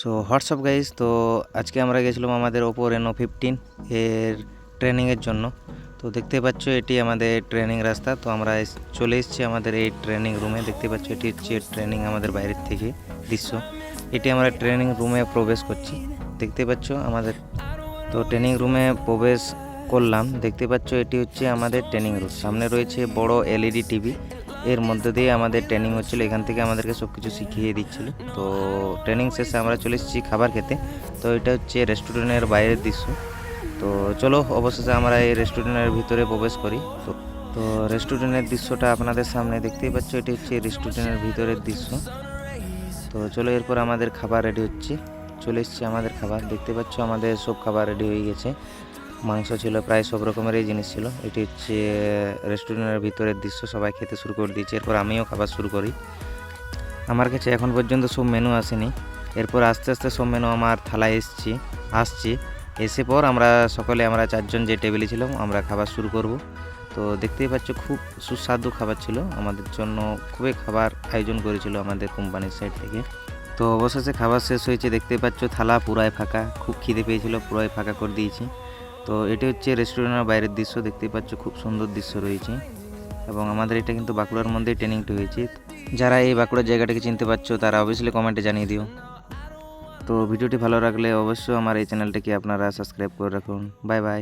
So WhatsApp guys, তো আজকে আমরা গেছিলাম আমাদের ওপো Reno 15 এর ট্রেনিংয়ের জন্য। তো দেখতে পাচ্ছ এটি আমাদের ট্রেনিং রাস্তা। তো আমরা চলে এসেছি আমাদের এই ট্রেনিং রুমে। দেখতে পাচ্ছ এটি হচ্ছে ট্রেনিং আমাদের বাইরের থেকে দৃশ্য। এটি আমরা ট্রেনিং রুমে প্রবেশ করছি, দেখতে পাচ্ছ আমাদের। তো ট্রেনিং রুমে প্রবেশ করলাম, দেখতে পাচ্ছ এটি হচ্ছে আমাদের ট্রেনিং রুম। সামনে রয়েছে বড় এলইডি টিভি, এর মধ্যে দিয়ে আমাদের ট্রেনিং হচ্ছিল। এখান থেকে আমাদেরকে সব কিছু শিখিয়ে দিচ্ছিল। তো ট্রেনিং শেষে আমরা চলে এসেছি খাবার খেতে। তো এটা হচ্ছে রেস্টুরেন্টের বাইরের দৃশ্য। তো চলো অবশেষে আমরা এই রেস্টুরেন্টের ভিতরে প্রবেশ করি। তো রেস্টুরেন্টের দৃশ্যটা আপনাদের সামনে দেখতেই পাচ্ছ, এটি হচ্ছে রেস্টুরেন্টের ভিতরের দৃশ্য। তো চলো এরপর আমাদের খাবার রেডি হচ্ছে। চলে এসেছে আমাদের খাবার, দেখতে পাচ্ছ আমাদের সব খাবার রেডি হয়ে গেছে। মাংস ছিল, প্রায় সব রকমেরই জিনিস ছিল। এটি হচ্ছে রেস্টুরেন্টের ভিতরের দৃশ্য। সবাই খেতে শুরু করে দিয়েছে, এরপর আমিও খাবার শুরু করি। আমার কাছে এখন পর্যন্ত সব মেনু আসেনি। এরপর আস্তে আস্তে সব মেনু আমার থালায় আসছি। এসে পর আমরা চারজন যে টেবিলে ছিলাম আমরা খাবার শুরু করব। তো দেখতেই পাচ্ছ খুব সুস্বাদু খাবার ছিল, আমাদের জন্য খুবই খাবার আয়োজন করেছিল আমাদের কোম্পানির সাইড থেকে। তো অবশেষে খাবার শেষ হয়েছে, দেখতে পাচ্ছ থালা পুরাই ফাঁকা। খুব খিদে পেয়েছিল, পুরাই ফাঁকা করে দিয়েছি। তো এটি হচ্ছে রেস্টুরেন্টের বাইরের দৃশ্য, দেখতেই পাচ্ছ খুব সুন্দর দৃশ্য রয়েছে। এবং আমাদের এটা কিন্তু বাঁকুড়ার মধ্যেই ট্রেনিংটা হয়েছে। যারা এই বাঁকুড়ার জায়গাটাকে চিনতে পারছো তারা অবশ্যই কমেন্টে জানিয়ে দিও। তো ভিডিওটি ভালো লাগলে অবশ্যই আমার এই চ্যানেলটাকে আপনারা সাবস্ক্রাইব করে রাখুন। Bye bye.